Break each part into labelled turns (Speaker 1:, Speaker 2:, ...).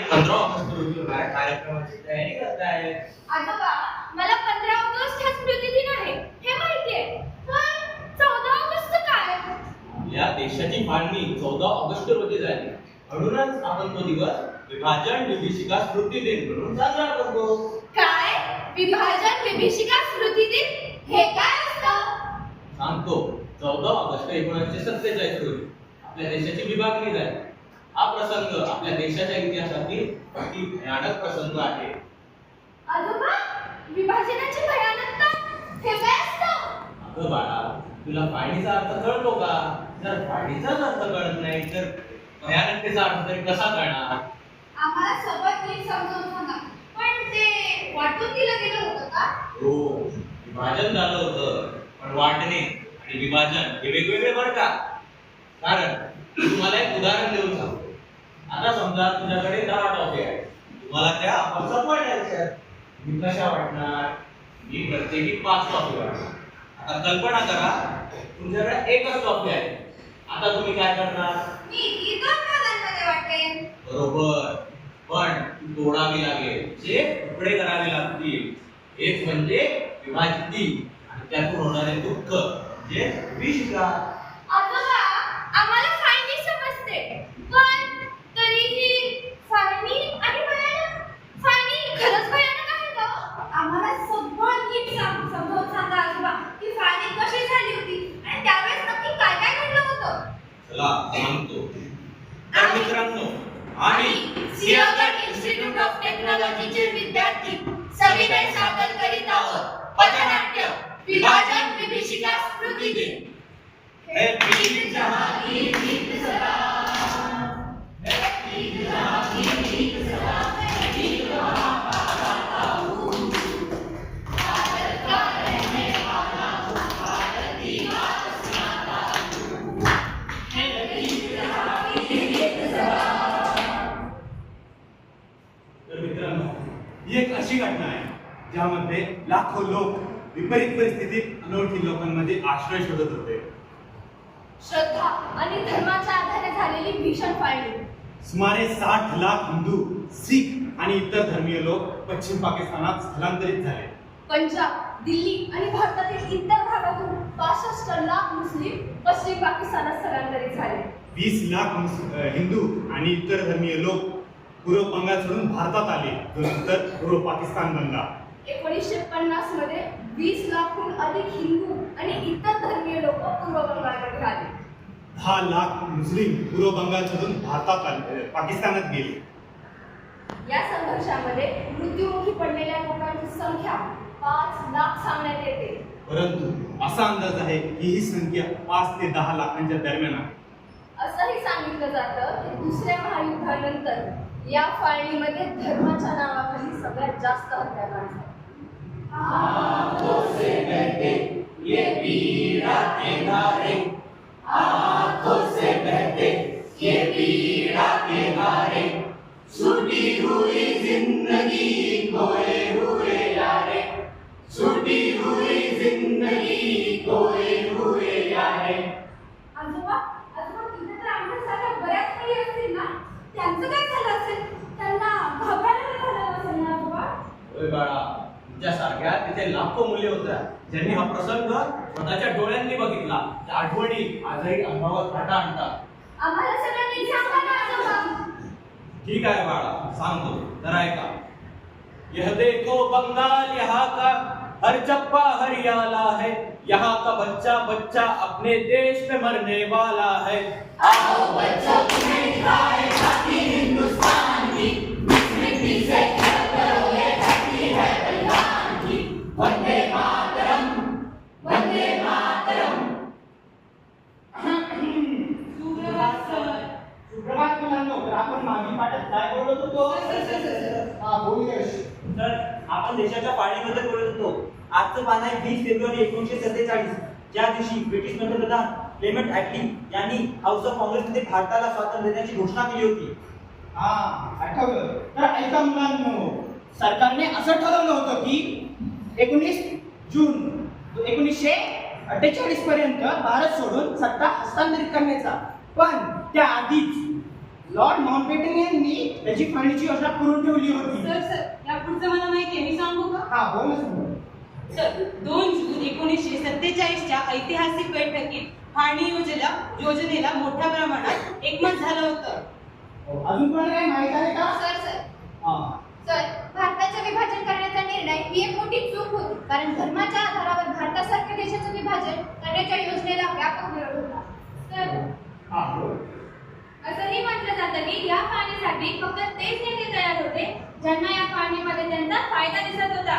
Speaker 1: 15 August रोजी होणाऱ्या कार्यक्रमाची तयारी करताय.
Speaker 2: आजोबा, मला 15 ऑगस्ट हा स्मृतिदिन आहे हे माहितीये, पण 14 ऑगस्ट काय?
Speaker 1: या देशाची फाळणी 14 ऑगस्ट रोजी झाली. म्हणूनच आपण तो दिवस विभाजन विभीषिका स्मृती दिन म्हणून साजरा करतो.
Speaker 2: काय? विभाजन विभीषिका स्मृतिदिन हे काय असतं?
Speaker 1: सांगतो. 14 ऑगस्ट 1947 रोजी आपल्या देशाची विभागणी झाली. हा प्रसंग आपल्या देशाच्या इतिहासातील अति भयानक प्रसंग आहे.
Speaker 2: आजोबा, विभाजनाची भयानकता हे काय असतं?
Speaker 1: अगं बाळा, तुला फाळणीचा अर्थ कळतो का? जर फाळणीचाच अर्थ कळत नाही तर भयानकतेचा अर्थ तरी कसा कळणार?
Speaker 2: आम्हाला सोबत नीट समजावून सांगा. पण ते वाटून दिलं गेलं होतं का?
Speaker 1: हो, विभाजन झालं होतं. पण वाटणे आणि विभाजन हे वेगवेगळे बरं का? कारण तुम्हाला एक उदाहरण देऊन सांगतो. आता समजा तुझ्याकडे 10 टॉफी आहेत. तुम्हाला त्या आपापसात वाटायच्या. मी कशा वाटणार? मी प्रत्येकी 5 टॉफी वाटणार. आता कल्पना करा, तुमच्याकडे एकच टॉफी आहे. आता तुम्ही काय करणार?
Speaker 2: मी ती 2 भागांमध्ये वाटेन.
Speaker 1: बरोबर, पण ती तोडावी लागेल, जे तुकडे करावे लागतील. एक म्हणजे विभाजिती आणि त्यातून होणारे दुःख म्हणजे विभीषिका.
Speaker 2: आजोबा, आम्हाला फाळणी समजते, पण तरीही फाळणी आणि भयानक. फाळणी खरंच भयानक आहे का? आम्हाला सगळं नीट समजावून सांगा आजोबा, की फाळणी कशी झाली होती आणि त्यावेळेस नक्की काय काय घडलं होतं.
Speaker 1: चला सांगतो. तर मित्रांनो, आम्ही
Speaker 2: सिंहगड इन्स्टिट्यूट ऑफ टेक्नॉलॉजीचे विद्यार्थी सविनय सादर करीत आहोत पथनाट्य विभाजन विभीषिका स्मृती दिन.
Speaker 1: हे बीज
Speaker 2: जहां की जीत सदा, जीत जहां की जीत सदा, मैं जीत वहां का गाता हूँ. भारत का रहने वाला हूँ, भारत की बात सुनाता हूँ. मैं जीत जहां की जीत सदा.
Speaker 3: तर मित्रांनो, ही एक अशी घटना आहे ज्यामध्ये लाखो लोक विपरीत परिस्थितीत अनोळखी लोकांमध्ये आश्रय शोधत होते.
Speaker 2: श्रद्धा आणि धर्माच्या आधारे झालेली भीषण फाळणी.
Speaker 3: सुमारे 60 लाख हिंदू, सिख आणि इतर धर्मीय लोक पश्चिम पाकिस्तानात स्थलांतरित झाले.
Speaker 2: पंजाब, दिल्ली आणि भारतातील इतर भागातून 65 लाख मुस्लिम पश्चिम पाकिस्तानात स्थलांतरित झाले.
Speaker 3: 20 लाख हिंदू आणि इतर धर्मीय लोक पूर्व बंगाल सोडून भारतात आले, जो नंतर पूर्व पाकिस्तान बनला.
Speaker 2: 1950 मध्ये 20 लाखहून अधिक हिंदू आणि इतर धर्मीय लोक पूर्व बंगालमध्ये आले.
Speaker 3: 10 लाख मुस्लिम पूर्व बंगाल सोडून भारतात आले, पाकिस्तानात गेले.
Speaker 2: या संघर्षामध्ये मृत्युमुखी पडलेल्या लोकांची संख्या 5 लाख सांगण्यात येते.
Speaker 3: परंतु असा अंदाज आहे की ही संख्या 5 ते 10 लाखांच्या दरम्यान आहे.
Speaker 2: असंही सांगितलं जातं की दुसऱ्या महायुद्धानंतर या फाळणीमध्ये धर्माच्या नावाखाली सगळ्यात जास्त हत्याकांड झाले.
Speaker 1: आंखों से बहते ये वीर आते धारे, आंखों से बहते ये वीर आते धारे, छूटी हुई जिंदगी खोए हुए यारे, छूटी हुई जिंदगी खोए हुए यारे.
Speaker 2: आजोबा, तिथे तर आमच्यासारख्या बऱ्याच मुली असतील ना, त्यांचं काय झालं असेल? त्यांना घाबरायला झालं असेल ना आजोबा?
Speaker 1: ओय बाळा, तुझ्यासारख्या तिथे लाखो मुली होत्या ज्यांनी हा प्रसंग स्वतःच्या डोळ्यांनी बघितला. त्या आठवणी आजही अनुभवात घाटा आणतात.
Speaker 2: आम्हाला सगळं नीट सांगा ना आजोबा.
Speaker 1: ठीक आहे बाळा, सांगतो तर ऐका. यह देखो बंगाल यहाँ का हर चप्पा हरियाला है, यहाँ का बच्चा बच्चा अपने देश में मरने वाला है.
Speaker 2: आओ बच्चों तुम्हें दिखाए खाती हिंदुस्तान की, मिट्टी से करो ये धरती है बलिदान की. वंदे मातरम, वंदे मातरम.
Speaker 4: सुप्रभात मुलांनो. तर आपण मागील पाठात काय बोलत होतो?
Speaker 5: तर आपण देशाच्या फाळणीबद्दल बोलत होतो. आजचं पान आहे 20 फेब्रुवारी 1947, ज्या दिवशी ब्रिटिश पंतप्रधान क्लेमेंट ॲटली यांनी हाऊस ऑफ काँग्रेसमध्ये भारताला स्वातंत्र्य देण्याची घोषणा केली होती.
Speaker 4: आठवलं. तर ऐका मुलांनो, सरकारने असं ठरवलं होतं की 19 जून 1948 पर्यंत भारत सोडून सत्ता हस्तांतरित करण्याचा. पण त्या आधीच लॉर्ड माउंटबॅटन यांनी त्याची फाळणीची योजना करून ठेवली होती.
Speaker 6: सर या पुढचं मला माहिती आहे, मी सांगू का?
Speaker 4: हा बोल ना समोर.
Speaker 6: सर 2 जून 1947च्या ऐतिहासिक बैठकीत फाळणी योजनेला मोठ्या प्रमाणात एकमत झालं होतं.
Speaker 4: अजून कोणाला काही माहित आहे का?
Speaker 2: सर
Speaker 4: हा.
Speaker 2: सर भारताचे विभाजन करण्याचा निर्णय ही एक मोठी चूक होती, कारण धर्माच्या आधारावर भारतासारख्या देशाचं विभाजन करण्याच्या योजनेला व्यापक विरोध होता. तर
Speaker 4: हा बोल.
Speaker 2: असंही म्हटलं जातं की या फाळणीसाठी फक्त तेच नेते तयार होते ज्यांना या फाळणीमध्ये त्यांचा फायदा दिसत होता.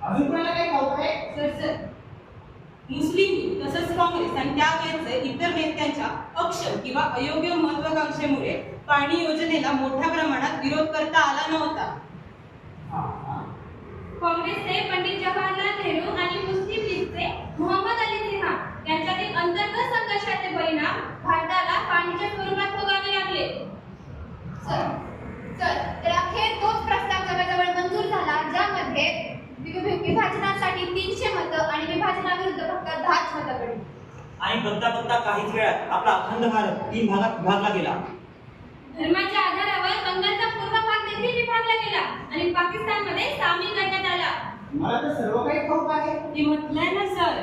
Speaker 4: अजून कोणाला काही ठाऊक आहे?
Speaker 6: सर मुस्लिम लीग तसंच काँग्रेस आणि त्यावेळेचे इतर नेत्यांच्या अक्ष किंवा अयोग्य महत्वाकांक्षेमुळे फाळणी योजनेला मोठ्या प्रमाणात विरोध करता आला नव्हता.
Speaker 4: हा, हा.
Speaker 2: काँग्रेसचे पंडित जवाहरलाल नेहरू आणि मुस्लिम लीगचे मोहम्मद अली जिन्ना यांच्यातील अंतर्गत संघर्षाचे परिणाम भारताला फाळणीच्या स्वरूपात भोगावे लागले. तर अखेर तोच प्रस्ताव जवळजवळ मंजूर झाला, ज्यामध्ये विभाजनासाठी 300 मतं आणि विभाजनाविरुद्ध फक्त 10 मतं पडली.
Speaker 5: आणि बघता काहीच वेळात आपला अखंड भारत 3 भागात विभागला गेला.
Speaker 2: धर्माच्या आधारावर बंगालचा पूर्व भाग देखील विभागला गेला आणि पाकिस्तानमध्ये सामील करण्यात आला.
Speaker 4: मला तर सर्व काही ठाऊक आहे.
Speaker 6: ते म्हटलंय ना सर,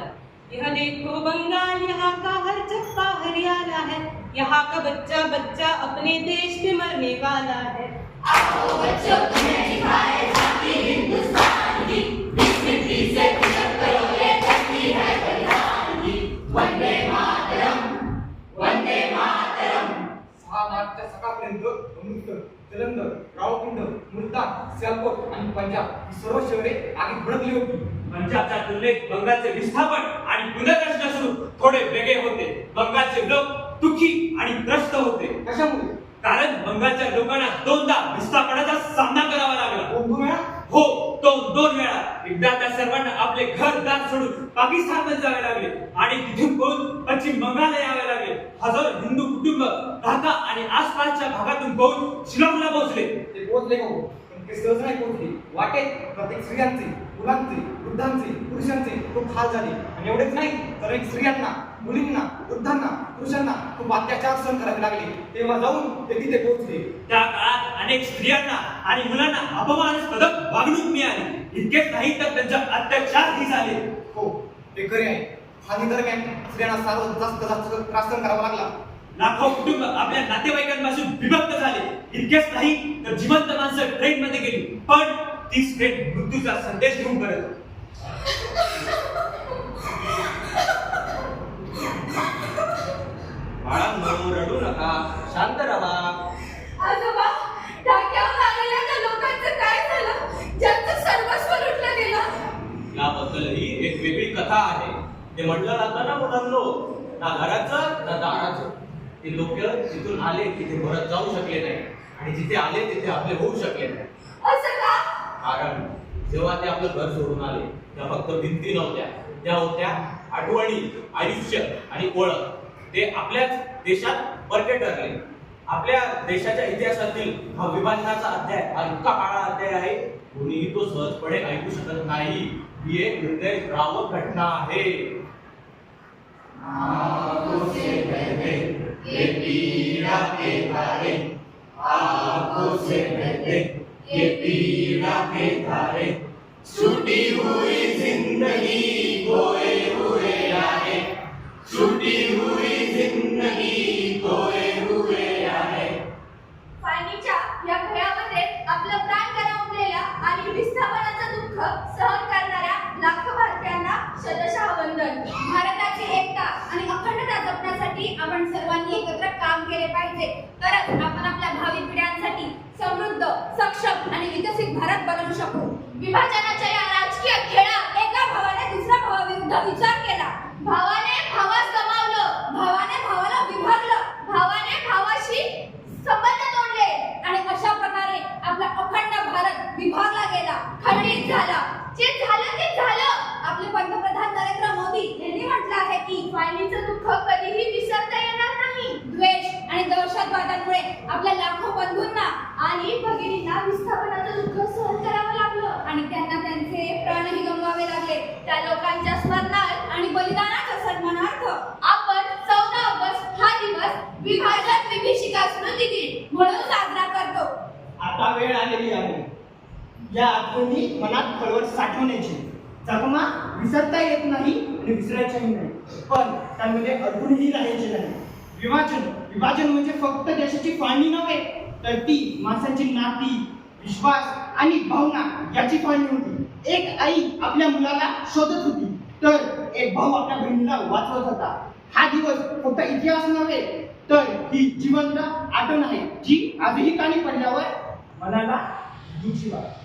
Speaker 6: यह देखो बंगाल यहाँ का हर चक्का हरियाला है, यहाँ का बच्चा बच्चा अपने देश पे मरने वाला है.
Speaker 2: आओ बच्चों तुम्हें दिखाए झांकी हिंदुस्तान की, 20 मिनटी से पुशअप करो ये धरती है बलिदान की. वंदे मातरम, वंदे मातरम.
Speaker 3: 6 मार्चच्या सकाळपर्यंत अमृतसर, जलंधर, रावळपिंडी, मुलतान, सियालकोट आणि पंजाब ही सर्व शहरे आगीत भडकली होती.
Speaker 7: पंजाबचा तुलनेत बंगालचे विस्थापन आणि पुनर्रचना सुरू थोडे वेगळे होते. बंगालचे लोक दुःखी आणि त्रस्त होते,
Speaker 3: कशामुळे?
Speaker 7: कारण बंगालच्या लोकांना 2दा विस्थापनाचा सामना करावा लागला.
Speaker 3: दोन वेळा?
Speaker 7: हो, 2 वेळा. एकदा त्या सर्वांना आपले घरदार सोडून पाकिस्तानमध्ये जावे लागले आणि तिथून पळून पश्चिम बंगालला यावे लागले. हजारो हिंदू कुटुंब ढाका आणि आसपासच्या भागातून पळून शिलाँगला पोहोचले.
Speaker 3: ते पोहोचले का हो? पण ते सहज नाही पोहोचले. वाटेत प्रत्येक स्त्रियांचे, मुलांचे, वृद्धांचे, पुरुषांचे खूप हाल झाले. आणि एवढेच नाही, तर एक स्त्रियांना, मुलींना, वृद्धांना, पुरुषांना खूप अत्याचार सहन करावे लागले. तेव्हा जाऊन ते तिथे पोहोचले.
Speaker 7: त्या काळात अनेक स्त्रियांना आणि मुलांना अपमानास्पद वागणूक मिळाली. इतकेच नाही तर त्यांचा अत्याचारही झाले.
Speaker 3: हो, ते खरे आहे. हानी दरम्यान स्त्रियांना जास्त त्रास सहन करावा लागला.
Speaker 7: लाखो कुटुंब आपल्या नातेवाईकांपासून विभक्त झाले. इतकेच नाही तर जिवंत माणसं ट्रेनमध्ये गेली, पण तीच ट्रेन मृत्यूचा संदेश घेऊन परत.
Speaker 1: बाळांनो, रडू नका, शांत राहा.
Speaker 2: आजोबा, ढाक्यावर आलेल्या त्या लोकांचं काय झालं, ज्यांचं सर्वस्व लुटलं गेलं?
Speaker 1: याबद्दलही एक वेगळी कथा आहे. ते म्हटलं जातं ना मुलांनो, ना घराचं ना दाराचं. ते लोक जिथून आले तिथे परत जाऊ शकले नाही आणि जिथे आले तिथे आपले होऊ शकले नाही.
Speaker 2: असं का?
Speaker 1: कारण जेव्हा ते आपलं घर सोडून आले त्या फक्त भिंती नव्हत्या, त्या होत्या आठवणी, आयुष्य आणि ओळख. ते आपल्याच देशात परके ठरले. आपल्या देशाच्या इतिहासातील हा विभाजनाचा अध्याय हा इतका काळा अध्याय आहे, कोणीही तो सहजपणे ऐकू शकत नाही. ही एक हृदयद्रावक घटना आहे. आंखों से बहते ये पीड़ा के धारे, आंखों से बहते ये पीड़ा के धारे, छूटी हुई जिंदगी खोए हुए आए, छूटी हुई जिंदगी खोए हुए आए.
Speaker 2: फाळणीच्या या खेळामध्ये आपलं प्राण गमावलेल्या आणि विस्थापनाचं दुःख सहन करणाऱ्या लाखो भारतीयांना शतशः वंदन. भारताची एकता आणि अखंडता जपण्यासाठी आपण सर्वांनी एकत्र काम केले पाहिजे, तरच आपण आपल्या भावी पिढ्यांसाठी समृद्ध, सक्षम आणि विकसित भारत बनवू शकू. विभाजनाच्या या राजकीय खेळात एका भावाने दुसऱ्या भावाविरुद्ध विचार केला. भावाने भावास गमावलं, भावाने भावाला विभागलं, भावाने भावाशी संबंध तोडले आणि अशा प्रकारे आपला अखंड भारत विभागला गेला, खंडित झाला. जे झालं ते झालं. आपले पंतप्रधान नरेंद्र मोदी यांनी म्हटलं आहे की फाळणीचं दुःख कधीही विसरता येणार नाही. द्वेष आणि दहशतवादामुळे आपल्या लाखो बंधूंना आणि भगिनींना विस्थापनाचं दुःख सहन करावं लागलं आणि त्यांना त्यांचे प्राणही गमवावे लागले. त्या लोकांच्या स्मरणार्थ आणि बलिदानाच्या सन्मानार्थ आपण 14 ऑगस्ट हा दिवस विभाजन विभीषिका स्मृती दिन म्हणून साजरा करतो.
Speaker 4: आता वेळ आलेली आहे या आठवणी मनात खळवळ साठवण्याची. जखमा विसरता येत नाही आणि विसरायच्याही नाही, पण त्यामध्ये अडकूनही राहायचे नाही. विभाजन म्हणजे फक्त देशाची फाळणी नव्हे, तर ती माणसांची नाती, विश्वास आणि भावना याची फाळणी होती. एक आई आपल्या मुलाला शोधत होती, तर एक भाऊ आपल्या बहिणीला वाचवत होता. हा दिवस फक्त इतिहास नव्हे, तर ही जिवंत आठवण आहे, जी आजही कानी पडल्यावर मनाला दुःखी वाटते.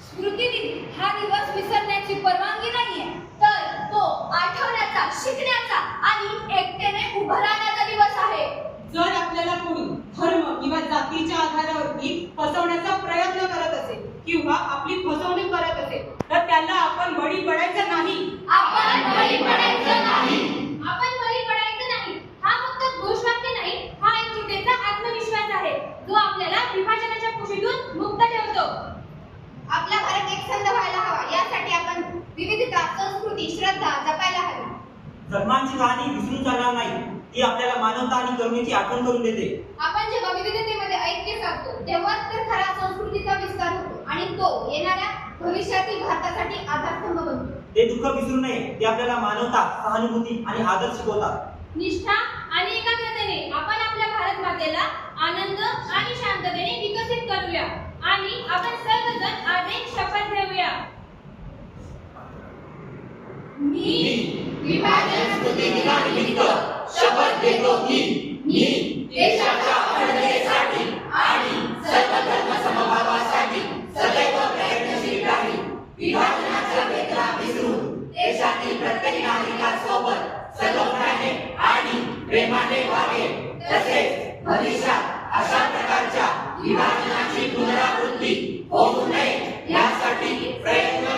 Speaker 2: स्मृतिदिन हा दिवस विसरण्याची परवानगी नाहीये, तर तो आठवण्याचा, शिकण्याचा आणि एकतेने उभं राहण्याचा दिवस आहे.
Speaker 6: जर आपल्याला कोणी धर्म किंवा जातीच्या आधारावरती फसवण्याचा प्रयत्न करत असेल किंवा आपली फसवणूक करत असेल, तर त्याला आपण बळी पडायचं नाही.
Speaker 2: आपण बळी पडायचं नाही. आपण बळी पडायचं नाही. हा फक्त घोषवाक्य नाही, हा एक चितेचा आत्मविश्वास आहे, जो आपल्याला विभाजनाच्या कुशीतून मुक्त ठेवतो. आपला भारत एकसंध व्हायला हवा, यासाठी आपण विविधता, संस्कृती, श्रद्धा जपायला हवी.
Speaker 5: धर्मांची कहाणी विसरून चालणार नाही. ती आपल्याला मानवता आणि करुणेची आठवण करून देते.
Speaker 2: आपण जेव्हा विविधतेमध्ये ऐक्य साधतो, तेव्हाच तर खरा संस्कृतीचा विस्तार होतो आणि तो येणाऱ्या भविष्यातील भारतासाठी आधारस्तंभ बनतो.
Speaker 5: ते दुःख विसरू नये. ते आपल्याला मानवता, सहानुभूती आणि आदर शिकवतात.
Speaker 2: निष्ठा आणि एकाग्रतेने आपण आपल्या भारत मातेला आनंद आणि शांततेने विकसित करूया आणि आपण सर्वजण आज एक शपथ घेऊया. मी विभाजन स्मृती दिनानिमित्त शपथ घेतो की मी देशाच्या अखंडतेसाठी आणि सर्व धर्म समभावासाठी सदैव प्रयत्नशील राहील. विभाजनाच्या वेदना विसरून देशातील प्रत्येक नागरिकासोबत सलोख्याने आणि प्रेमाने वागेल. तसेच भविष्यात अशा प्रकारच्या विभाजनाची पुनरावृत्ती होऊ नये यासाठी प्रयत्न